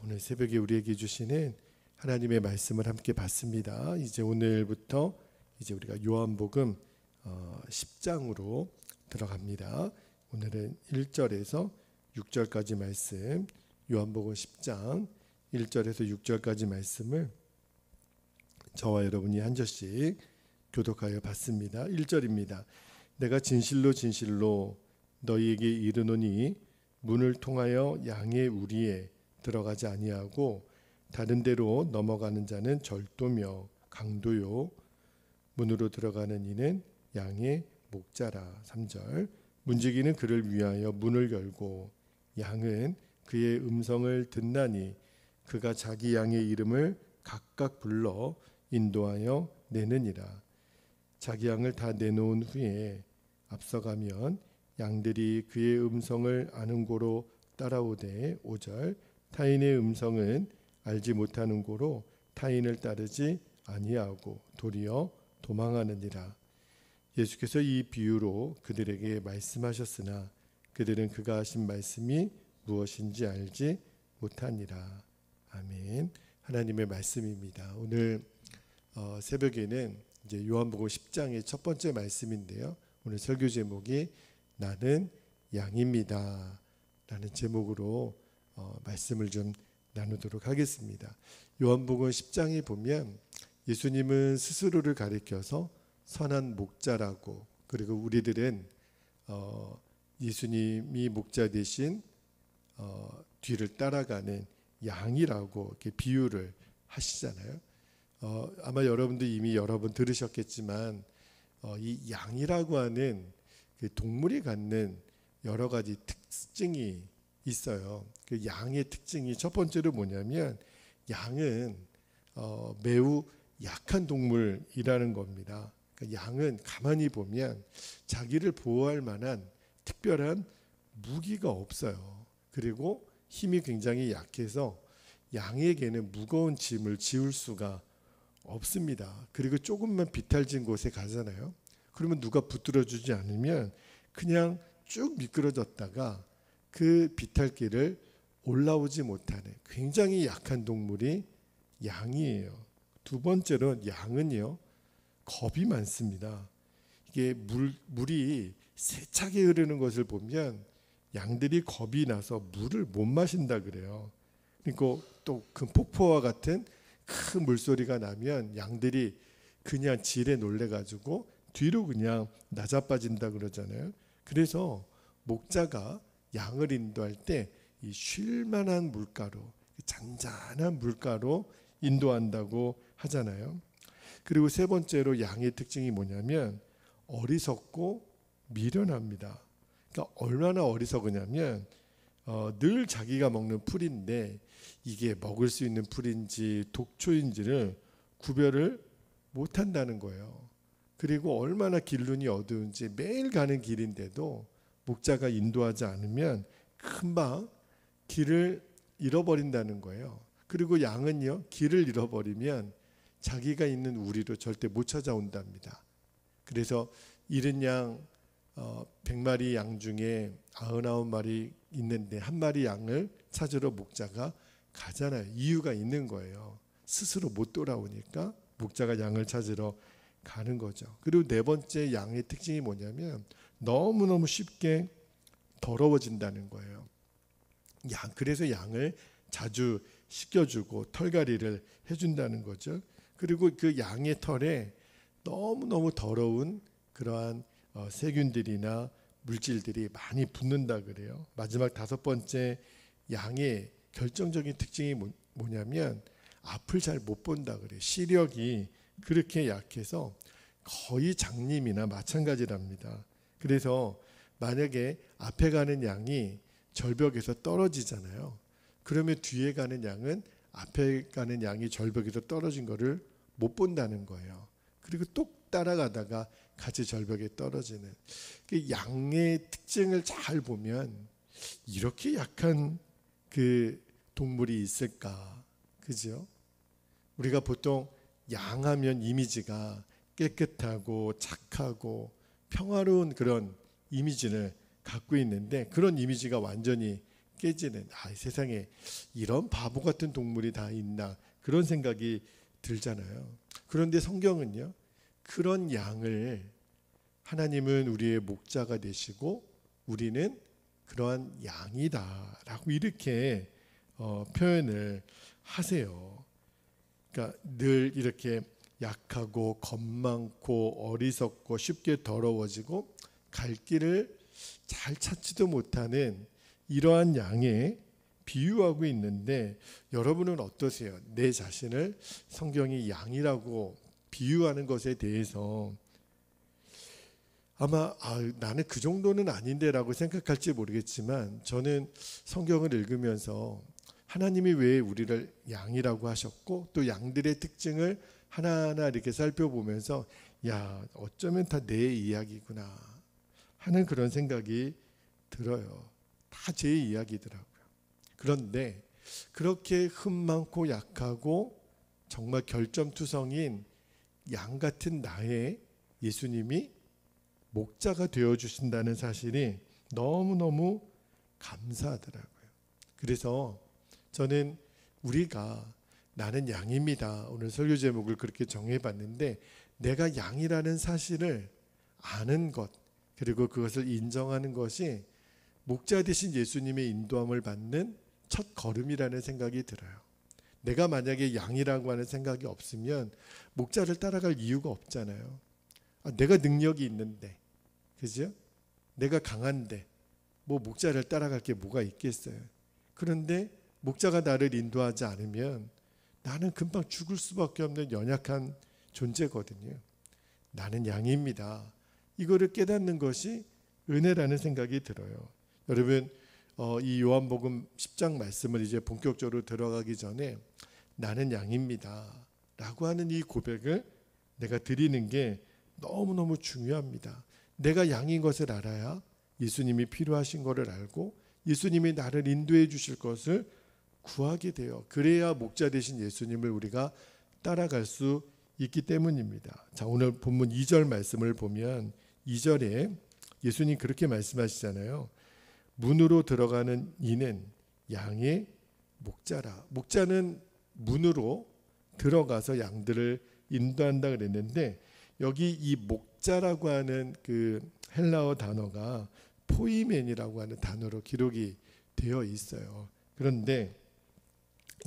오늘 새벽에 우리에게 주시는 하나님의 말씀을 함께 봤습니다. 이제 오늘부터 우리가 요한복음 10장으로 들어갑니다. 오늘은 1절에서 6절까지 말씀, 요한복음 10장 1절에서 6절까지 말씀을 저와 여러분이 한 절씩 교독하여 봤습니다. 1절입니다. 내가 진실로 진실로 너희에게 이르노니 문을 통하여 양의 우리에 들어가지 아니하고 다른 데로 넘어가는 자는 절도며 강도요 문으로 들어가는 이는 양의 목자라. 3절 문지기는 그를 위하여 문을 열고 양은 그의 음성을 듣나니 그가 자기 양의 이름을 각각 불러 인도하여 내느니라. 자기 양을 다 내놓은 후에 앞서가면 양들이 그의 음성을 아는 고로 따라오되 5절 타인의 음성은 알지 못하는 고로 타인을 따르지 아니하고 도리어 도망하느니라. 예수께서 이 비유로 그들에게 말씀하셨으나 그들은 그가 하신 말씀이 무엇인지 알지 못하니라. 아멘. 하나님의 말씀입니다. 오늘 새벽에는 이제 요한복음 10장의 첫 번째 말씀인데요. 오늘 설교 제목이 나는 양입니다 라는 제목으로 말씀을 좀 나누도록 하겠습니다. 요한복음 10장에 보면 예수님은 스스로를 가리켜서 선한 목자라고, 그리고 우리들은 예수님이 목자 대신 뒤를 따라가는 양이라고 이렇게 비유를 하시잖아요. 아마 여러분도 이미 여러 번 들으셨겠지만 이 양이라고 하는 그 동물이 갖는 여러 가지 특징이 있어요. 그 양의 특징이 첫 번째로 뭐냐면 양은 매우 약한 동물이라는 겁니다. 그러니까 양은 가만히 보면 자기를 보호할 만한 특별한 무기가 없어요. 그리고 힘이 굉장히 약해서 양에게는 무거운 짐을 지울 수가 없습니다. 그리고 조금만 비탈진 곳에 가잖아요. 그러면 누가 붙들어주지 않으면 그냥 쭉 미끄러졌다가 그 비탈길을 올라오지 못하는 굉장히 약한 동물이 양이에요. 두 번째로 양은요, 겁이 많습니다. 이게 물이 세차게 흐르는 것을 보면 양들이 겁이 나서 물을 못 마신다 그래요. 그리고 또 그 폭포와 같은 큰 물소리가 나면 양들이 그냥 질에 놀래가지고 뒤로 그냥 낮아빠진다 그러잖아요. 그래서 목자가 양을 인도할 때 이 쉴만한 물가로, 잔잔한 물가로 인도한다고 하잖아요. 그리고 세 번째로 양의 특징이 뭐냐면 어리석고 미련합니다. 그러니까 얼마나 어리석으냐면 늘 자기가 먹는 풀인데 이게 먹을 수 있는 풀인지 독초인지를 구별을 못한다는 거예요. 그리고 얼마나 길눈이 어두운지 매일 가는 길인데도 목자가 인도하지 않으면 금방 길을 잃어버린다는 거예요. 그리고 양은요, 길을 잃어버리면 자기가 있는 우리로 절대 못 찾아온답니다. 그래서 잃은 양 100마리 양 중에 99마리 있는데 한 마리 양을 찾으러 목자가 가잖아요. 이유가 있는 거예요. 스스로 못 돌아오니까 목자가 양을 찾으러 가는 거죠. 그리고 네 번째 양의 특징이 뭐냐면 너무너무 쉽게 더러워진다는 거예요. 그래서 양을 자주 씻겨주고 털갈이를 해준다는 거죠. 그리고 그 양의 털에 너무너무 더러운 그러한 세균들이나 물질들이 많이 붙는다 그래요. 마지막 다섯 번째 양의 결정적인 특징이 뭐냐면 앞을 잘 못 본다 그래요. 시력이 그렇게 약해서 거의 장님이나 마찬가지랍니다. 그래서 만약에 앞에 가는 양이 절벽에서 떨어지잖아요. 그러면 뒤에 가는 양은 앞에 가는 양이 절벽에서 떨어진 거를 못 본다는 거예요. 그리고 또 따라가다가 같이 절벽에 떨어지는 양의 특징을 잘 보면 이렇게 약한 그 동물이 있을까? 그죠? 우리가 보통 양하면 이미지가 깨끗하고 착하고 평화로운 그런 이미지를 갖고 있는데 그런 이미지가 완전히 깨지는, 세상에 이런 바보 같은 동물이 다 있나, 그런 생각이 들잖아요. 그런데 성경은요, 그런 양을, 하나님은 우리의 목자가 되시고 우리는 그러한 양이다라고 이렇게 표현을 하세요. 그러니까 늘 이렇게 약하고 겁 많고 어리석고 쉽게 더러워지고 갈 길을 잘 찾지도 못하는 이러한 양에 비유하고 있는데, 여러분은 어떠세요? 내 자신을 성경이 양이라고 비유하는 것에 대해서 아마 나는 그 정도는 아닌데 라고 생각할지 모르겠지만, 저는 성경을 읽으면서 하나님이 왜 우리를 양이라고 하셨고 또 양들의 특징을 하나하나 이렇게 살펴보면서 어쩌면 다 내 이야기구나 하는 그런 생각이 들어요. 다 제 이야기더라고요. 그런데 그렇게 흠 많고 약하고 정말 결점투성인 양 같은 나의 예수님이 목자가 되어주신다는 사실이 너무너무 감사하더라고요. 그래서 저는 우리가 나는 양입니다, 오늘 설교 제목을 그렇게 정해봤는데, 내가 양이라는 사실을 아는 것, 그리고 그것을 인정하는 것이 목자 되신 예수님의 인도함을 받는 첫 걸음이라는 생각이 들어요. 내가 만약에 양이라고 하는 생각이 없으면 목자를 따라갈 이유가 없잖아요. 내가 능력이 있는데, 그죠? 내가 강한데 뭐 목자를 따라갈 게 뭐가 있겠어요. 그런데 목자가 나를 인도하지 않으면 나는 금방 죽을 수밖에 없는 연약한 존재거든요. 나는 양입니다, 이거를 깨닫는 것이 은혜라는 생각이 들어요. 여러분, 이 요한복음 10장 말씀을 이제 본격적으로 들어가기 전에 나는 양입니다 라고 하는 이 고백을 내가 드리는 게 너무너무 중요합니다. 내가 양인 것을 알아야 예수님이 필요하신 것을 알고 예수님이 나를 인도해 주실 것을 구하게 돼요. 그래야 목자 되신 예수님을 우리가 따라갈 수 있기 때문입니다. 자, 오늘 본문 2절 말씀을 보면 2절에 예수님 그렇게 말씀하시잖아요. 문으로 들어가는 이는 양의 목자라. 목자는 문으로 들어가서 양들을 인도한다 그랬는데, 여기 이 목자라고 하는 그 헬라어 단어가 포이멘이라고 하는 단어로 기록이 되어 있어요. 그런데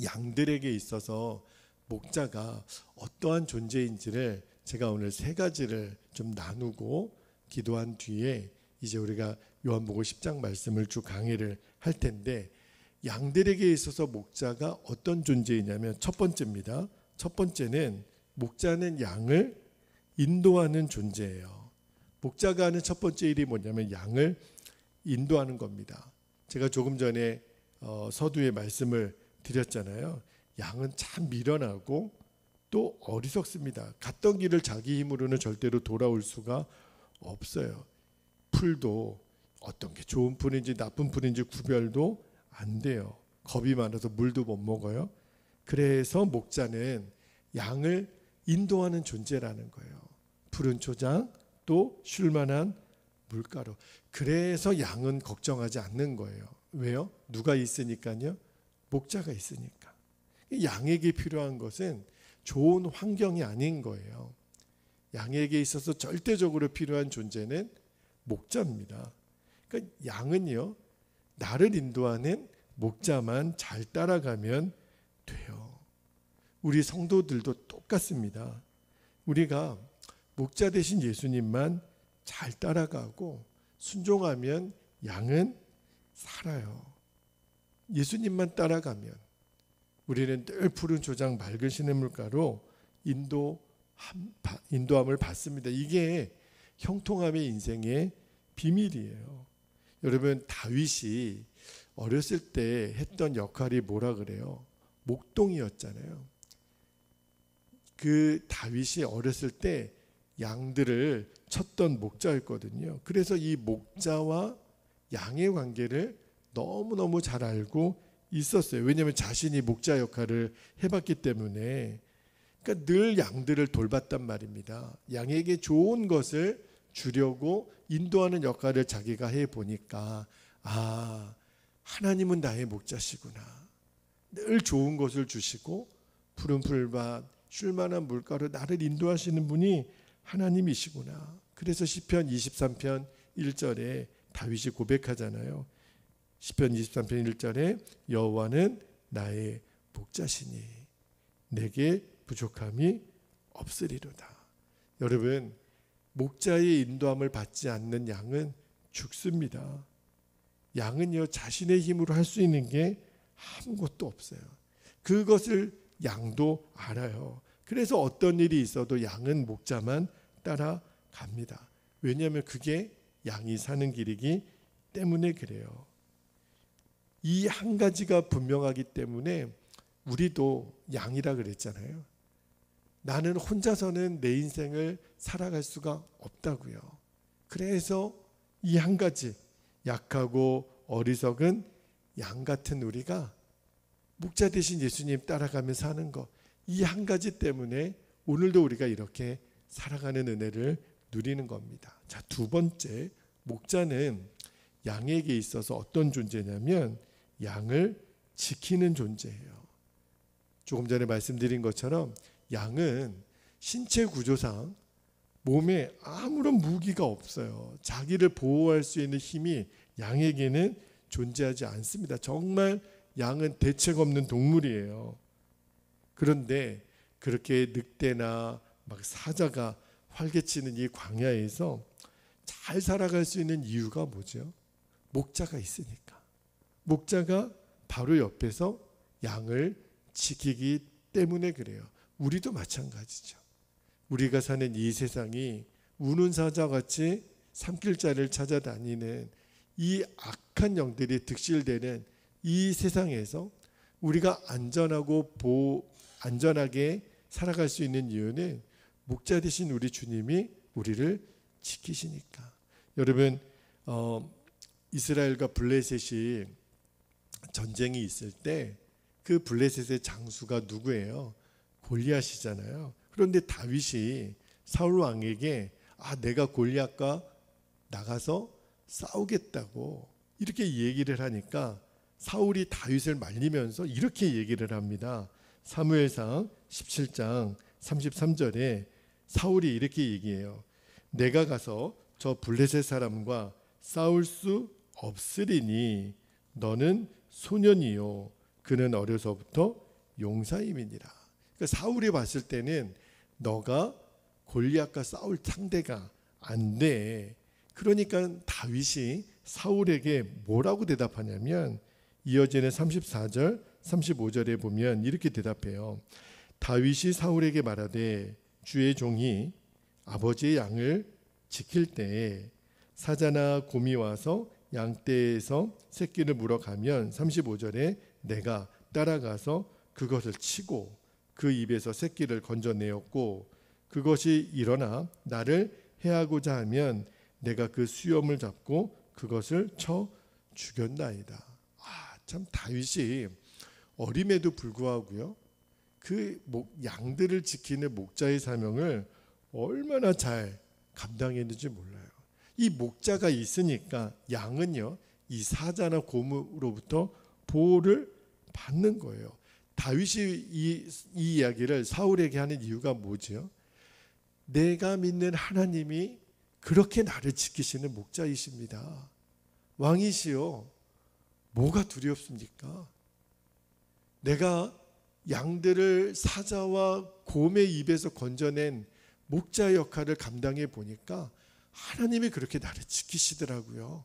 양들에게 있어서 목자가 어떠한 존재인지를 제가 오늘 세 가지를 좀 나누고 기도한 뒤에 이제 우리가 요한복음 10장 말씀을 쭉 강의를 할 텐데, 양들에게 있어서 목자가 어떤 존재이냐면 첫 번째입니다. 첫 번째는 목자는 양을 인도하는 존재예요. 목자가 하는 첫 번째 일이 뭐냐면 양을 인도하는 겁니다. 제가 조금 전에 서두에 말씀을 드렸잖아요. 양은 참 미련하고 또 어리석습니다. 갔던 길을 자기 힘으로는 절대로 돌아올 수가 없어요. 풀도 어떤 게 좋은 풀인지 나쁜 풀인지 구별도 안 돼요. 겁이 많아서 물도 못 먹어요. 그래서 목자는 양을 인도하는 존재라는 거예요. 푸른 초장, 또 쉴만한 물가로. 그래서 양은 걱정하지 않는 거예요. 왜요? 누가 있으니까요? 목자가 있으니까. 양에게 필요한 것은 좋은 환경이 아닌 거예요. 양에게 있어서 절대적으로 필요한 존재는 목자입니다. 그러니까 양은요, 나를 인도하는 목자만 잘 따라가면 돼요. 우리 성도들도 똑같습니다. 우리가 목자 되신 예수님만 잘 따라가고 순종하면 양은 살아요. 예수님만 따라가면 우리는 늘 푸른 초장 맑은 시냇물가로 인도함을 받습니다. 이게 형통함의 인생의 비밀이에요. 여러분, 다윗이 어렸을 때 했던 역할이 뭐라 그래요? 목동이었잖아요. 그 다윗이 어렸을 때 양들을 쳤던 목자였거든요. 그래서 이 목자와 양의 관계를 너무너무 잘 알고 있었어요. 왜냐하면 자신이 목자 역할을 해봤기 때문에. 그러니까 늘 양들을 돌봤단 말입니다. 양에게 좋은 것을 주려고 인도하는 역할을 자기가 해보니까 하나님은 나의 목자시구나. 늘 좋은 것을 주시고 푸른 풀밭 쉴만한 물가로 나를 인도하시는 분이 하나님이시구나. 그래서 시편 23편 1절에 다윗이 고백하잖아요. 시편 23편 1절에 여호와는 나의 목자시니 내게 부족함이 없으리로다. 여러분, 목자의 인도함을 받지 않는 양은 죽습니다. 양은요, 자신의 힘으로 할 수 있는 게 아무것도 없어요. 그것을 양도 알아요. 그래서 어떤 일이 있어도 양은 목자만 따라갑니다. 왜냐하면 그게 양이 사는 길이기 때문에 그래요. 이 한 가지가 분명하기 때문에 우리도 양이라 그랬잖아요. 나는 혼자서는 내 인생을 살아갈 수가 없다고요. 그래서 이 한 가지, 약하고 어리석은 양 같은 우리가 목자 되신 예수님 따라가며 사는 것, 이 한 가지 때문에 오늘도 우리가 이렇게 살아가는 은혜를 누리는 겁니다. 자, 두 번째, 목자는 양에게 있어서 어떤 존재냐면 양을 지키는 존재예요. 조금 전에 말씀드린 것처럼 양은 신체 구조상 몸에 아무런 무기가 없어요. 자기를 보호할 수 있는 힘이 양에게는 존재하지 않습니다. 정말 양은 대책 없는 동물이에요. 그런데 그렇게 늑대나 막 사자가 활개치는 이 광야에서 잘 살아갈 수 있는 이유가 뭐죠? 목자가 있으니까. 목자가 바로 옆에서 양을 지키기 때문에 그래요. 우리도 마찬가지죠. 우리가 사는 이 세상이 우는 사자같이 산길자를 찾아다니는 이 악한 영들이 득실되는 이 세상에서 우리가 안전하게 살아갈 수 있는 이유는 목자 되신 우리 주님이 우리를 지키시니까. 여러분, 이스라엘과 블레셋이 전쟁이 있을 때 그 블레셋의 장수가 누구예요? 골리앗이잖아요. 그런데 다윗이 사울 왕에게 내가 골리앗과 나가서 싸우겠다고 이렇게 얘기를 하니까 사울이 다윗을 말리면서 이렇게 얘기를 합니다. 사무엘상 17장 33절에 사울이 이렇게 얘기해요. 내가 가서 저 블레셋 사람과 싸울 수 없으리니 너는 소년이요 그는 어려서부터 용사임이니라. 그러니까 사울이 봤을 때는 너가 골리앗과 싸울 상대가 안 돼. 그러니까 다윗이 사울에게 뭐라고 대답하냐면 이어지는 34절 35절에 보면 이렇게 대답해요. 다윗이 사울에게 말하되 주의 종이 아버지의 양을 지킬 때에 사자나 곰이 와서 양떼에서 새끼를 물어가면 35절에 내가 따라가서 그것을 치고 그 입에서 새끼를 건져내었고 그것이 일어나 나를 해하고자 하면 내가 그 수염을 잡고 그것을 쳐 죽였나이다. 참 다윗이 어림에도 불구하고요 그 양들을 지키는 목자의 사명을 얼마나 잘 감당했는지 몰라요. 이 목자가 있으니까 양은요 이 사자나 곰으로부터 보호를 받는 거예요. 다윗이 이 이야기를 사울에게 하는 이유가 뭐죠? 내가 믿는 하나님이 그렇게 나를 지키시는 목자이십니다. 왕이시여 뭐가 두렵습니까? 내가 양들을 사자와 곰의 입에서 건져낸 목자의 역할을 감당해 보니까 하나님이 그렇게 나를 지키시더라고요.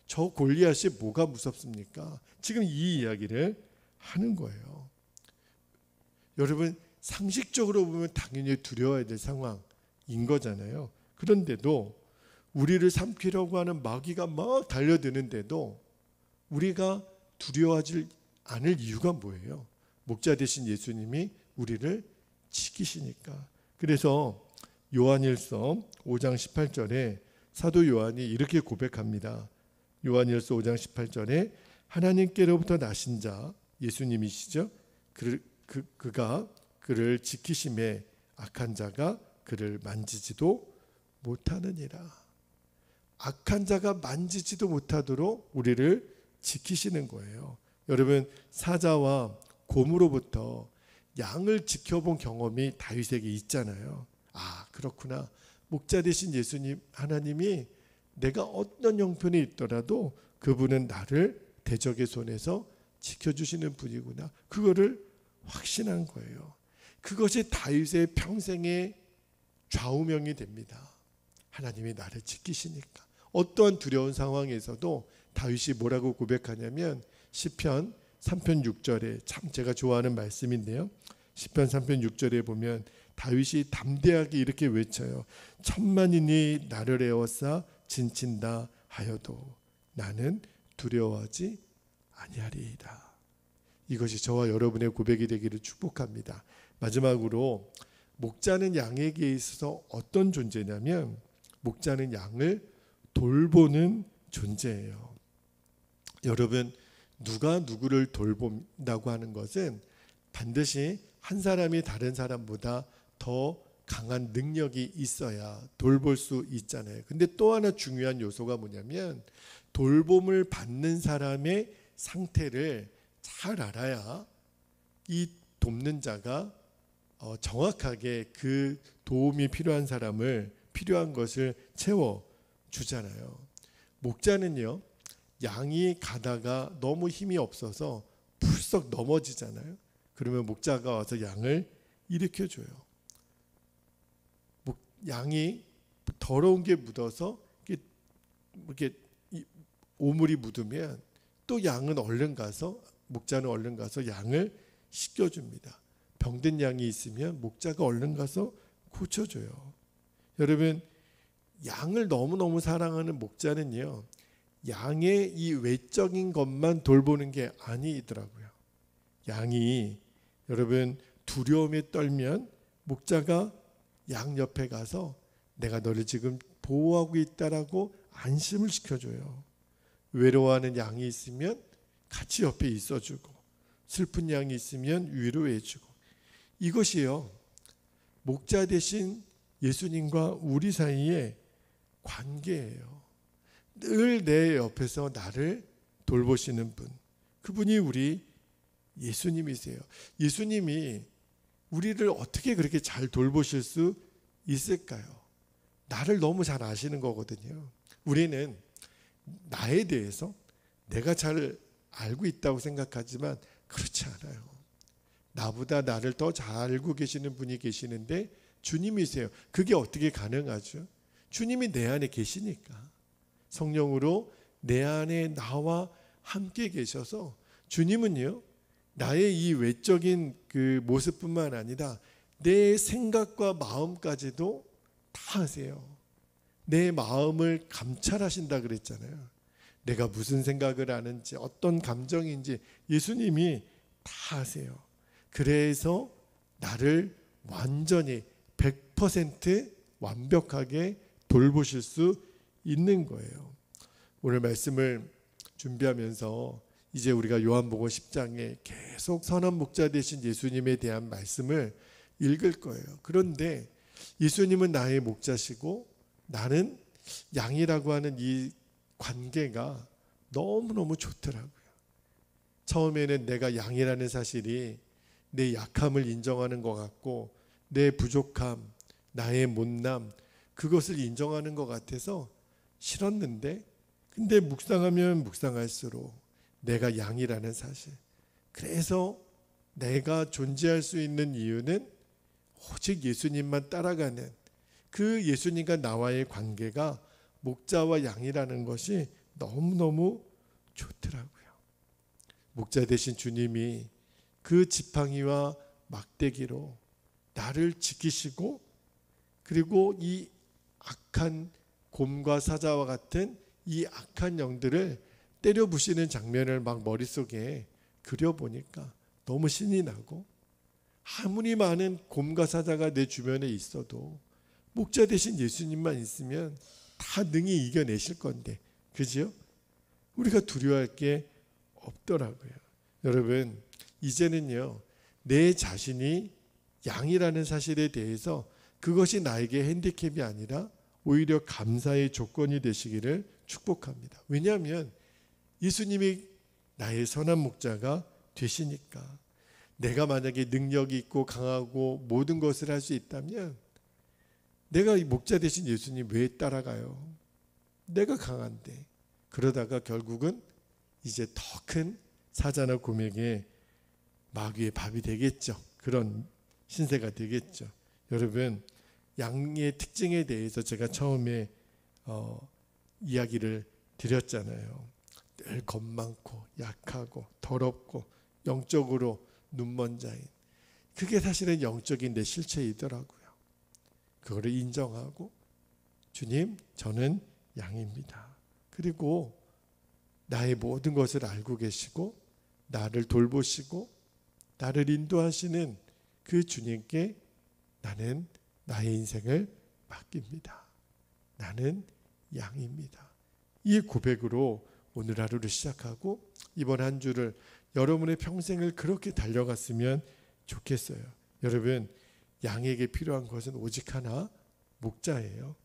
저 골리앗이 뭐가 무섭습니까? 지금 이 이야기를 하는 거예요. 여러분, 상식적으로 보면 당연히 두려워야 될 상황인 거잖아요. 그런데도 우리를 삼키려고 하는 마귀가 막 달려드는데도 우리가 두려워하지 않을 이유가 뭐예요? 목자 되신 예수님이 우리를 지키시니까. 그래서 요한일서 5장 18절에 사도 요한이 이렇게 고백합니다. 요한일서 5장 18절에 하나님께로부터 나신 자 예수님이시죠. 그가 그를 지키심에 악한 자가 그를 만지지도 못하느니라. 악한 자가 만지지도 못하도록 우리를 지키시는 거예요. 여러분, 사자와 곰으로부터 양을 지켜본 경험이 다윗에게 있잖아요. 아, 그렇구나. 목자 되신 예수님, 하나님이 내가 어떤 형편이 있더라도 그분은 나를 대적의 손에서 지켜주시는 분이구나. 그거를 확신한 거예요. 그것이 다윗의 평생의 좌우명이 됩니다. 하나님이 나를 지키시니까. 어떠한 두려운 상황에서도 다윗이 뭐라고 고백하냐면 시편 3편 6절에, 참 제가 좋아하는 말씀인데요. 시편 3편 6절에 보면 다윗이 담대하게 이렇게 외쳐요. 천만인이 나를 에워싸 진친다 하여도 나는 두려워하지 아니하리이다. 이것이 저와 여러분의 고백이 되기를 축복합니다. 마지막으로 목자는 양에게 있어서 어떤 존재냐면 목자는 양을 돌보는 존재예요. 여러분, 누가 누구를 돌본다고 하는 것은 반드시 한 사람이 다른 사람보다 더 강한 능력이 있어야 돌볼 수 있잖아요. 근데 또 하나 중요한 요소가 뭐냐면 돌봄을 받는 사람의 상태를 잘 알아야 이 돕는 자가 정확하게 그 도움이 필요한 사람을 필요한 것을 채워주잖아요. 목자는요, 양이 가다가 너무 힘이 없어서 풀썩 넘어지잖아요. 그러면 목자가 와서 양을 일으켜줘요. 양이 더러운 게 묻어서 이렇게 오물이 묻으면 또 양은 얼른 가서, 목자는 얼른 가서 양을 씻겨줍니다. 병든 양이 있으면 목자가 얼른 가서 고쳐줘요. 여러분, 양을 너무너무 사랑하는 목자는요, 양의 이 외적인 것만 돌보는 게 아니더라고요. 양이 여러분 두려움에 떨면 목자가 양 옆에 가서 내가 너를 지금 보호하고 있다라고 안심을 시켜줘요. 외로워하는 양이 있으면 같이 옆에 있어주고, 슬픈 양이 있으면 위로해주고, 이것이요 목자 대신 예수님과 우리 사이의 관계예요. 늘 내 옆에서 나를 돌보시는 분, 그분이 우리 예수님이세요. 예수님이 우리를 어떻게 그렇게 잘 돌보실 수 있을까요? 나를 너무 잘 아시는 거거든요. 우리는 나에 대해서 내가 잘 알고 있다고 생각하지만 그렇지 않아요. 나보다 나를 더 잘 알고 계시는 분이 계시는데 주님이세요. 그게 어떻게 가능하죠? 주님이 내 안에 계시니까. 성령으로 내 안에 나와 함께 계셔서 주님은요, 나의 이 외적인 그 모습뿐만 아니라 내 생각과 마음까지도 다 아세요. 내 마음을 감찰하신다 그랬잖아요. 내가 무슨 생각을 하는지, 어떤 감정인지 예수님이 다 아세요. 그래서 나를 완전히 100% 완벽하게 돌보실 수 있는 거예요. 오늘 말씀을 준비하면서 이제 우리가 요한복음 10장에 계속 선한 목자 되신 예수님에 대한 말씀을 읽을 거예요. 그런데 예수님은 나의 목자시고 나는 양이라고 하는 이 관계가 너무너무 좋더라고요. 처음에는 내가 양이라는 사실이 내 약함을 인정하는 것 같고, 내 부족함, 나의 못남, 그것을 인정하는 것 같아서 싫었는데, 근데 묵상하면 묵상할수록 내가 양이라는 사실, 그래서 내가 존재할 수 있는 이유는 오직 예수님만 따라가는 그 예수님과 나와의 관계가 목자와 양이라는 것이 너무너무 좋더라고요. 목자 되신 주님이 그 지팡이와 막대기로 나를 지키시고, 그리고 이 악한 곰과 사자와 같은 이 악한 영들을 때려 부시는 장면을 막 머릿속에 그려보니까 너무 신이 나고, 아무리 많은 곰과 사자가 내 주변에 있어도 목자 되신 예수님만 있으면 다 능히 이겨내실 건데, 그죠? 우리가 두려워할 게 없더라고요. 여러분, 이제는요, 내 자신이 양이라는 사실에 대해서 그것이 나에게 핸디캡이 아니라 오히려 감사의 조건이 되시기를 축복합니다. 왜냐하면 예수님이 나의 선한 목자가 되시니까. 내가 만약에 능력이 있고 강하고 모든 것을 할 수 있다면 내가 이 목자 되신 예수님 왜 따라가요? 내가 강한데. 그러다가 결국은 이제 더 큰 사자나 곰에게 마귀의 밥이 되겠죠. 그런 신세가 되겠죠. 여러분, 양의 특징에 대해서 제가 처음에 이야기를 드렸잖아요. 늘 겁 많고 약하고 더럽고 영적으로 눈먼 자인. 그게 사실은 영적인 내 실체이더라고요. 그거를 인정하고 주님, 저는 양입니다. 그리고 나의 모든 것을 알고 계시고 나를 돌보시고 나를 인도하시는 그 주님께 나는 나의 인생을 맡깁니다. 나는 양입니다. 이 고백으로 오늘 하루를 시작하고 이번 한 주를 여러분의 평생을 그렇게 달려갔으면 좋겠어요. 여러분, 양에게 필요한 것은 오직 하나, 목자예요.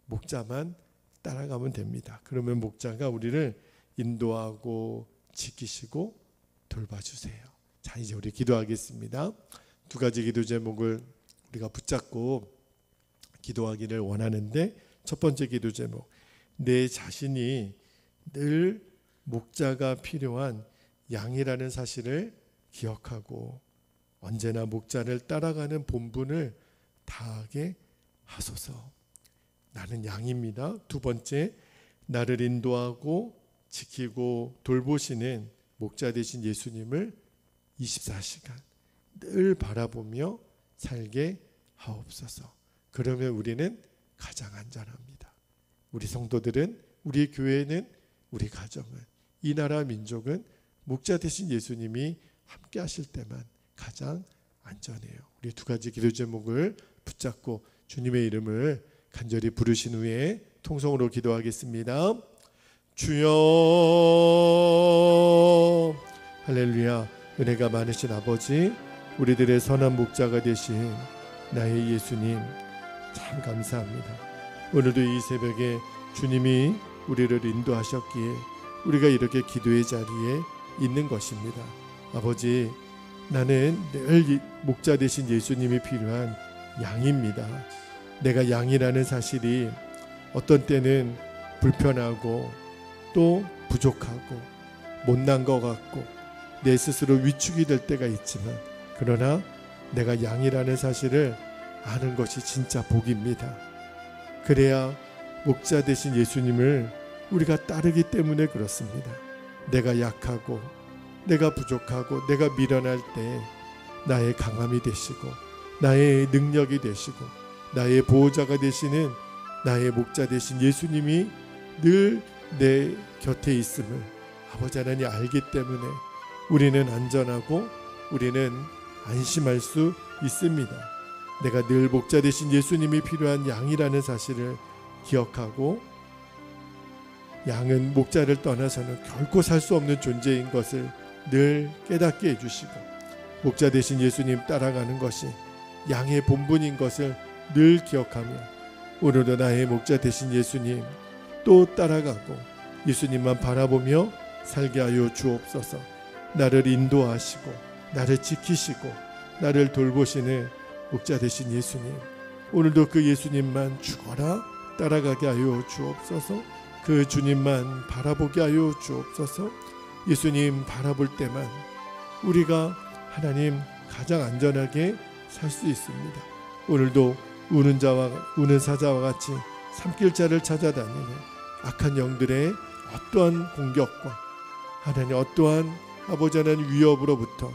목자만 따라가면 됩니다. 그러면 목자가 우리를 인도하고 지키시고 돌봐주세요. 자, 이제 우리 기도하겠습니다. 두 가지 기도 제목을 우리가 붙잡고 기도하기를 원하는데, 첫 번째 기도 제목, 내 자신이 늘 목자가 필요한 양이라는 사실을 기억하고 언제나 목자를 따라가는 본분을 다하게 하소서. 나는 양입니다. 두 번째, 나를 인도하고 지키고 돌보시는 목자 되신 예수님을 24시간 늘 바라보며 살게 하옵소서. 그러면 우리는 가장 안전합니다. 우리 성도들은, 우리 교회는, 우리 가정은, 이 나라 민족은 목자 되신 예수님이 함께 하실 때만 가장 안전해요. 우리 두 가지 기도 제목을 붙잡고 주님의 이름을 간절히 부르신 후에 통성으로 기도하겠습니다. 주여, 할렐루야. 은혜가 많으신 아버지, 우리들의 선한 목자가 되신 나의 예수님, 참 감사합니다. 오늘도 이 새벽에 주님이 우리를 인도하셨기에 우리가 이렇게 기도의 자리에 있는 것입니다. 아버지, 나는 늘 목자 되신 예수님이 필요한 양입니다. 내가 양이라는 사실이 어떤 때는 불편하고 또 부족하고 못난 것 같고 내 스스로 위축이 될 때가 있지만, 그러나 내가 양이라는 사실을 아는 것이 진짜 복입니다. 그래야 목자 되신 예수님을 우리가 따르기 때문에 그렇습니다. 내가 약하고 내가 부족하고 내가 미련할 때 나의 강함이 되시고 나의 능력이 되시고 나의 보호자가 되시는 나의 목자 되신 예수님이 늘 내 곁에 있음을 아버지 하나님 알기 때문에 우리는 안전하고 우리는 안심할 수 있습니다. 내가 늘 목자 되신 예수님이 필요한 양이라는 사실을 기억하고, 양은 목자를 떠나서는 결코 살 수 없는 존재인 것을 늘 깨닫게 해주시고, 목자 되신 예수님 따라가는 것이 양의 본분인 것을 늘 기억하며, 오늘도 나의 목자 되신 예수님 또 따라가고 예수님만 바라보며 살게 하여 주옵소서. 나를 인도하시고 나를 지키시고 나를 돌보시는 목자 되신 예수님, 오늘도 그 예수님만 죽어라 따라가게 하여 주옵소서. 그 주님만 바라보게 하여 주옵소서. 예수님 바라볼 때만 우리가 하나님 가장 안전하게 살 수 있습니다. 오늘도 우는 사자와 같이 삼킬자를 찾아다니는 악한 영들의 어떠한 공격과 하나님 어떠한 아버지 하나님 위협으로부터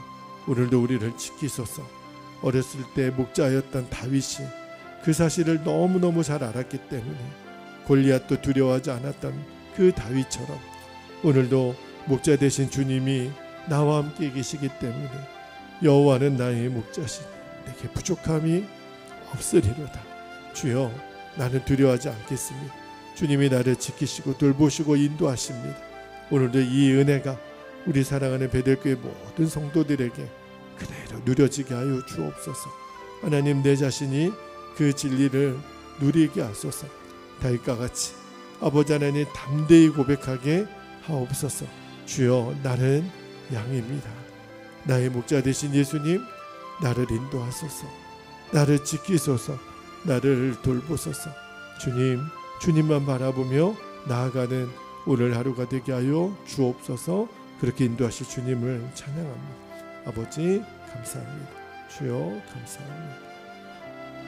오늘도 우리를 지키소서. 어렸을 때 목자였던 다윗이 그 사실을 너무너무 잘 알았기 때문에 골리앗도 두려워하지 않았던 그 다윗처럼 오늘도 목자 되신 주님이 나와 함께 계시기 때문에 여호와는 나의 목자시니 내게 부족함이 없으리로다. 주여, 나는 두려워하지 않겠습니다. 주님이 나를 지키시고 돌보시고 인도하십니다. 오늘도 이 은혜가 우리 사랑하는 베델교회 모든 성도들에게 그대로 누려지게 하여 주옵소서. 하나님, 내 자신이 그 진리를 누리게 하소서. 다윗과 같이 아버지 하나님 담대히 고백하게 하옵소서. 주여, 나는 양입니다. 나의 목자 되신 예수님, 나를 인도하소서. 나를 지키소서. 나를 돌보소서. 주님, 주님만 바라보며 나아가는 오늘 하루가 되게 하여 주옵소서. 그렇게 인도하실 주님을 찬양합니다. 아버지 감사합니다. 주여 감사합니다.